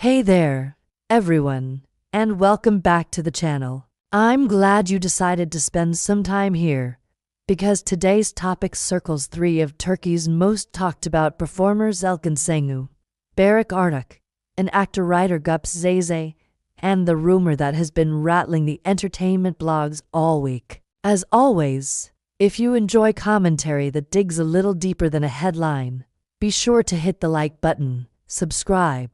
Hey there, everyone, and welcome back to the channel. I'm glad you decided to spend some time here, because today's topic circles three of Turkey's most talked about performers: Elçin Sangu, Barış Arduç, and actor writer Gups Zeze, and the rumor that has been rattling the entertainment blogs all week. As always, if you enjoy commentary that digs a little deeper than a headline, be sure to hit the like button, subscribe,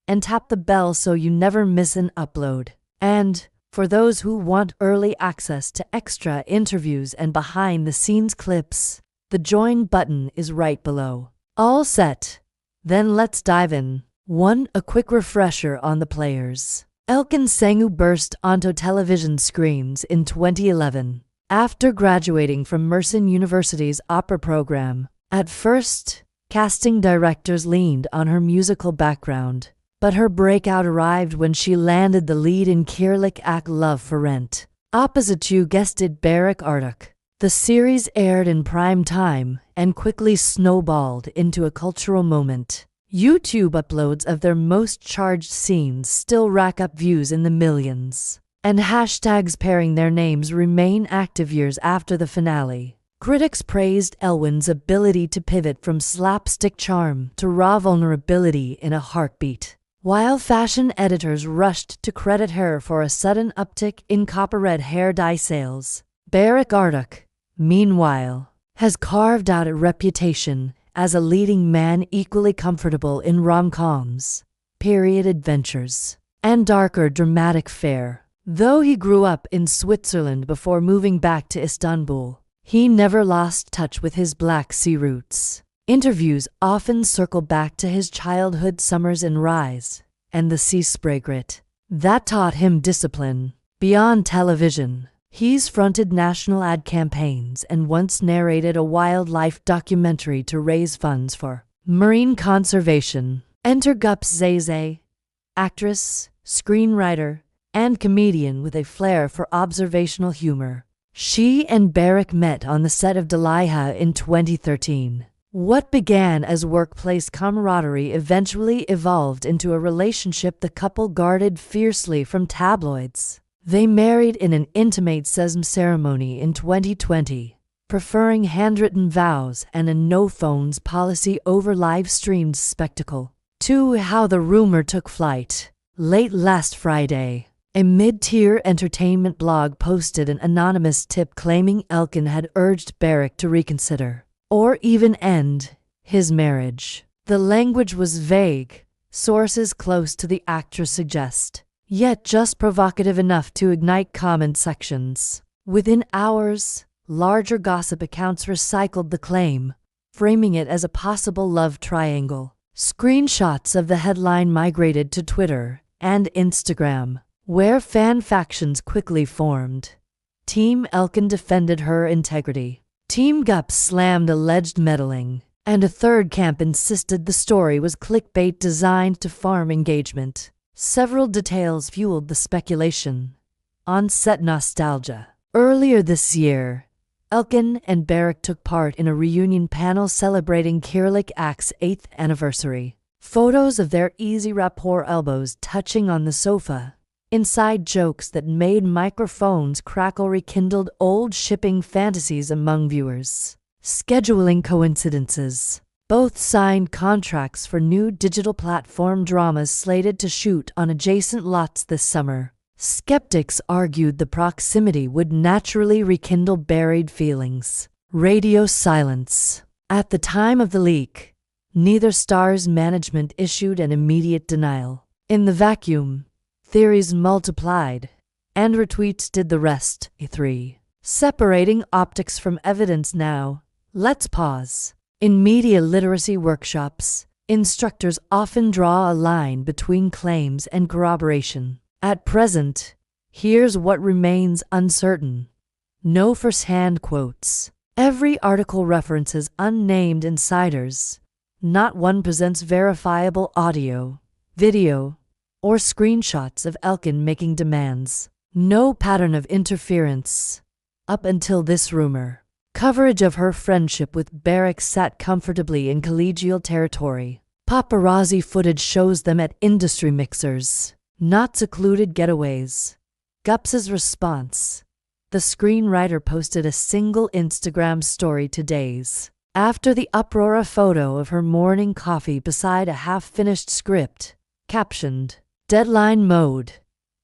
and tap the bell so you never miss an upload. And for those who want early access to extra interviews and behind-the-scenes clips, the join button is right below. All set? Then let's dive in. 1. A quick refresher on the players. Elçin Sangu burst onto television screens in 2011 after graduating from Mersin University's opera program. At first, casting directors leaned on her musical background, but her breakout arrived when she landed the lead in Kirlik Ak Love for Rent. Opposite, you guessed it, Barış Arduç. The series aired in prime time and quickly snowballed into a cultural moment. YouTube uploads of their most charged scenes still rack up views in the millions, and hashtags pairing their names remain active years after the finale. Critics praised Elçin's ability to pivot from slapstick charm to raw vulnerability in a heartbeat, while fashion editors rushed to credit her for a sudden uptick in copper-red hair dye sales. Barış Arduç, meanwhile, has carved out a reputation as a leading man equally comfortable in rom-coms, period adventures, and darker dramatic fare. Though he grew up in Switzerland before moving back to Istanbul, he never lost touch with his Black Sea roots. Interviews often circle back to his childhood summers in Rise and the sea spray grit that taught him discipline. Beyond television, he's fronted national ad campaigns and once narrated a wildlife documentary to raise funds for marine conservation. Enter Gups Zeze, actress, screenwriter, and comedian with a flair for observational humor. She and Barış met on the set of Deliha in 2013. What began as workplace camaraderie eventually evolved into a relationship the couple guarded fiercely from tabloids. They married in an intimate sesame ceremony in 2020, preferring handwritten vows and a no-phones policy over live-streamed spectacle. 2. How the rumor took flight. Late last Friday, a mid-tier entertainment blog posted an anonymous tip claiming Elçin had urged Barış to reconsider, or even end, his marriage. The language was vague, sources close to the actress suggest, yet just provocative enough to ignite comment sections. Within hours, larger gossip accounts recycled the claim, framing it as a possible love triangle. Screenshots of the headline migrated to Twitter and Instagram, where fan factions quickly formed. Team Elçin defended her integrity. Team Gups slammed alleged meddling, and a third camp insisted the story was clickbait designed to farm engagement. Several details fueled the speculation. On-set nostalgia. Earlier this year, Elçin and Barış took part in a reunion panel celebrating Kirlik Ak's 8th anniversary. Photos of their easy rapport, elbows touching on the sofa, inside jokes that made microphones crackle rekindled old shipping fantasies among viewers. Scheduling coincidences. Both signed contracts for new digital platform dramas slated to shoot on adjacent lots this summer. Skeptics argued the proximity would naturally rekindle buried feelings. Radio silence. At the time of the leak, neither star's management issued an immediate denial. In the vacuum, theories multiplied, and retweets did the rest. 3. Separating optics from evidence. Now, let's pause. In media literacy workshops, instructors often draw a line between claims and corroboration. At present, here's what remains uncertain. No first-hand quotes. Every article references unnamed insiders. Not one presents verifiable audio, video, or screenshots of Elçin making demands. No pattern of interference. Up until this rumor, coverage of her friendship with Barış sat comfortably in collegial territory. Paparazzi footage shows them at industry mixers, not secluded getaways. Gupse's response. The screenwriter posted a single Instagram story to days after the uproar, a photo of her morning coffee beside a half-finished script, captioned, "Deadline mode.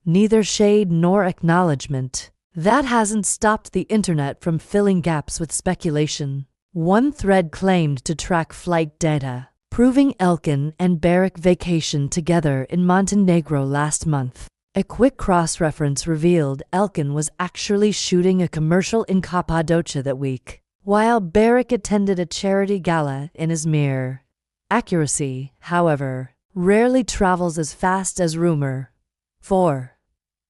Neither shade nor acknowledgement." That hasn't stopped the internet from filling gaps with speculation. One thread claimed to track flight data, proving Elçin and Barış vacationed together in Montenegro last month. A quick cross-reference revealed Elçin was actually shooting a commercial in Cappadocia that week, while Barış attended a charity gala in Izmir. Accuracy, however, rarely travels as fast as rumor. 4.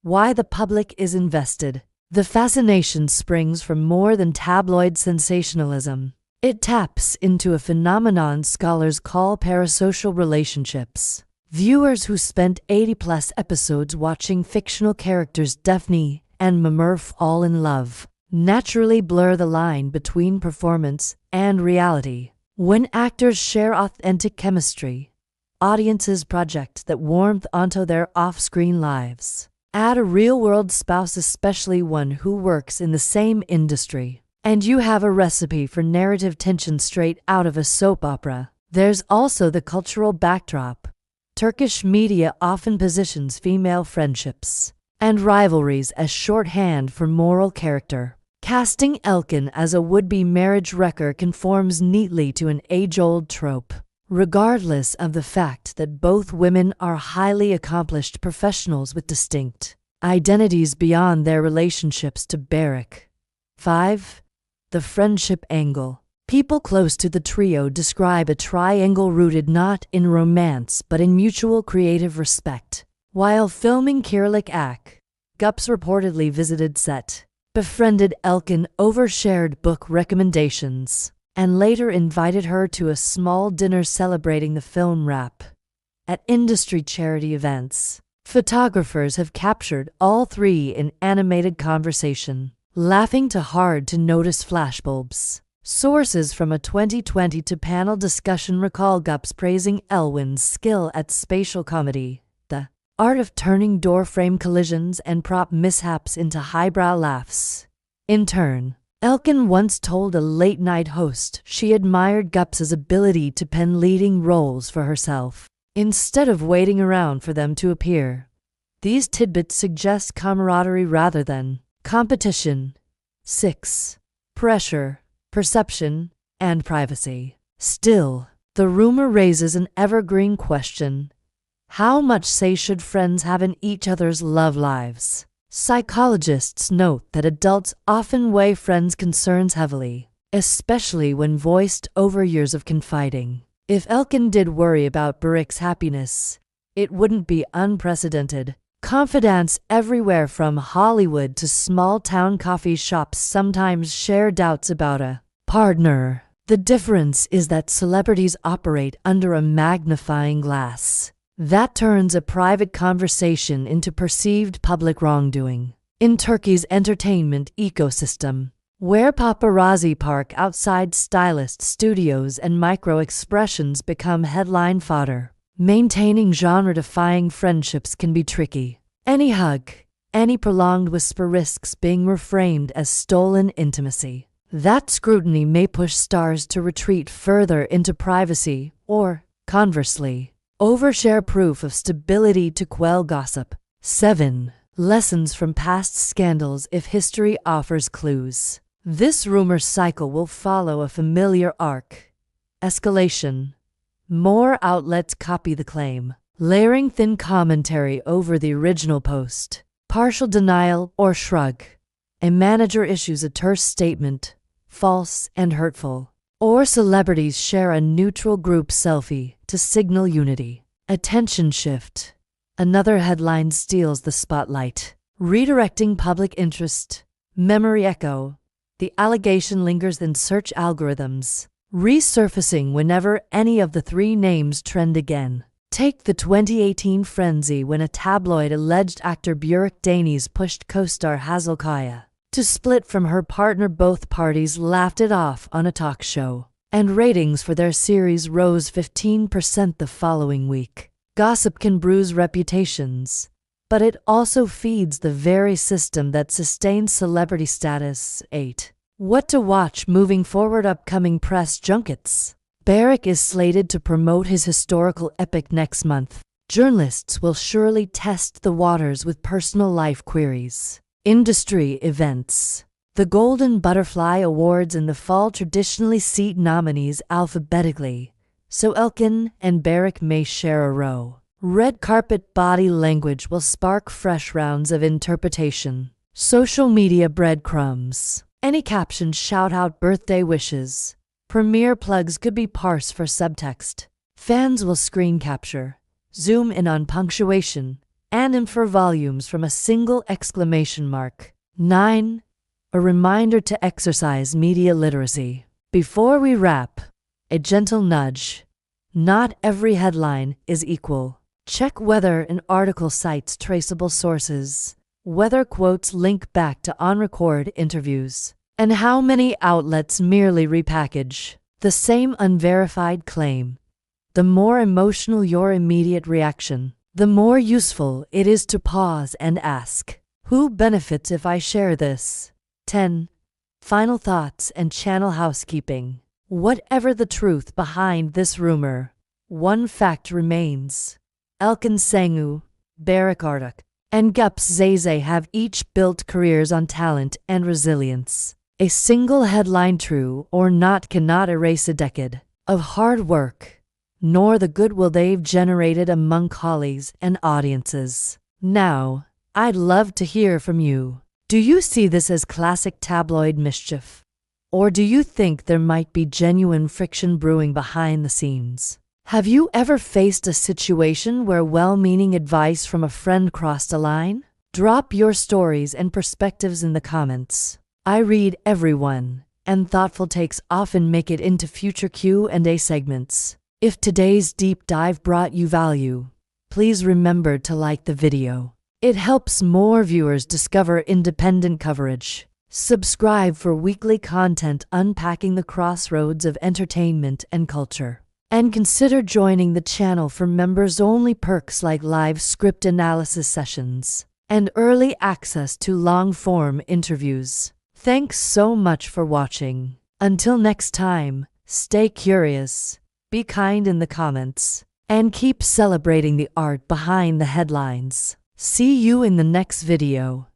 Why the public is invested. The fascination springs from more than tabloid sensationalism. It taps into a phenomenon scholars call parasocial relationships. Viewers who spent 80-plus episodes watching fictional characters Daphne and Mimir fall in love naturally blur the line between performance and reality. When actors share authentic chemistry, audiences project that warmth onto their off-screen lives. Add a real-world spouse, especially one who works in the same industry, and you have a recipe for narrative tension straight out of a soap opera. There's also the cultural backdrop. Turkish media often positions female friendships and rivalries as shorthand for moral character. Casting Elçin as a would-be marriage wrecker conforms neatly to an age-old trope, regardless of the fact that both women are highly accomplished professionals with distinct identities beyond their relationships to Barış. 5. The friendship angle. People close to the trio describe a triangle rooted not in romance but in mutual creative respect. While filming Kirlik Ak, Gupse reportedly visited set, befriended Elçin over shared book recommendations, and later invited her to a small dinner celebrating the film wrap. At industry charity events, photographers have captured all three in animated conversation, laughing too hard to notice flashbulbs. Sources from a 2022 panel discussion recall Gupse praising Elçin's skill at spatial comedy, the art of turning doorframe collisions and prop mishaps into highbrow laughs. In turn, Elçin once told a late-night host she admired Gupse's ability to pen leading roles for herself, instead of waiting around for them to appear. These tidbits suggest camaraderie rather than competition. 6. Pressure, perception, and privacy. Still, the rumor raises an evergreen question. How much say should friends have in each other's love lives? Psychologists note that adults often weigh friends' concerns heavily, especially when voiced over years of confiding. If Elçin did worry about Barış's happiness, it wouldn't be unprecedented. Confidants everywhere from Hollywood to small-town coffee shops sometimes share doubts about a partner. The difference is that celebrities operate under a magnifying glass that turns a private conversation into perceived public wrongdoing. In Turkey's entertainment ecosystem, where paparazzi park outside stylist studios and micro-expressions become headline fodder, maintaining genre-defying friendships can be tricky. Any hug, any prolonged whisper risks being reframed as stolen intimacy. That scrutiny may push stars to retreat further into privacy or, conversely, overshare proof of stability to quell gossip. 7. Lessons from past scandals if history offers clues. This rumor cycle will follow a familiar arc. Escalation. More outlets copy the claim, layering thin commentary over the original post. Partial denial or shrug. A manager issues a terse statement, false and hurtful. Or celebrities share a neutral group selfie to signal unity. Attention shift. Another headline steals the spotlight, redirecting public interest. Memory echo. The allegation lingers in search algorithms, resurfacing whenever any of the three names trend again. Take the 2018 frenzy when a tabloid alleged actor Burak Deniz pushed co-star Hazal Kaya to split from her partner. Both parties laughed it off on a talk show. and ratings for their series rose 15% the following week. Gossip can bruise reputations, but it also feeds the very system that sustains celebrity status. 8. What to watch moving forward. Upcoming press junkets. Barış is slated to promote his historical epic next month. Journalists will surely test the waters with personal life queries. Industry events. The Golden Butterfly Awards in the fall traditionally seat nominees alphabetically, so Elçin and Barış may share a row. Red carpet body language will spark fresh rounds of interpretation. Social media breadcrumbs. Any captions shout out birthday wishes. Premiere plugs could be parsed for subtext. Fans will screen capture, zoom in on punctuation, and infer volumes from a single exclamation mark. 9. A reminder to exercise media literacy. Before we wrap, a gentle nudge. Not every headline is equal. Check whether an article cites traceable sources, whether quotes link back to on-record interviews, and how many outlets merely repackage the same unverified claim. The more emotional your immediate reaction, the more useful it is to pause and ask, who benefits if I share this? 10. Final thoughts and channel housekeeping. Whatever the truth behind this rumor, one fact remains. Elçin Sangu, Barış Arduç, and Gups Zeze have each built careers on talent and resilience. A single headline, true or not, cannot erase a decade of hard work, nor the goodwill they've generated among colleagues and audiences. Now, I'd love to hear from you. Do you see this as classic tabloid mischief? Or do you think there might be genuine friction brewing behind the scenes? Have you ever faced a situation where well-meaning advice from a friend crossed a line? Drop your stories and perspectives in the comments. I read everyone, and thoughtful takes often make it into future Q&A segments. If today's deep dive brought you value, please remember to like the video. It helps more viewers discover independent coverage. Subscribe for weekly content unpacking the crossroads of entertainment and culture. And consider joining the channel for members-only perks like live script analysis sessions and early access to long-form interviews. Thanks so much for watching. Until next time, stay curious, be kind in the comments, and keep celebrating the art behind the headlines. See you in the next video.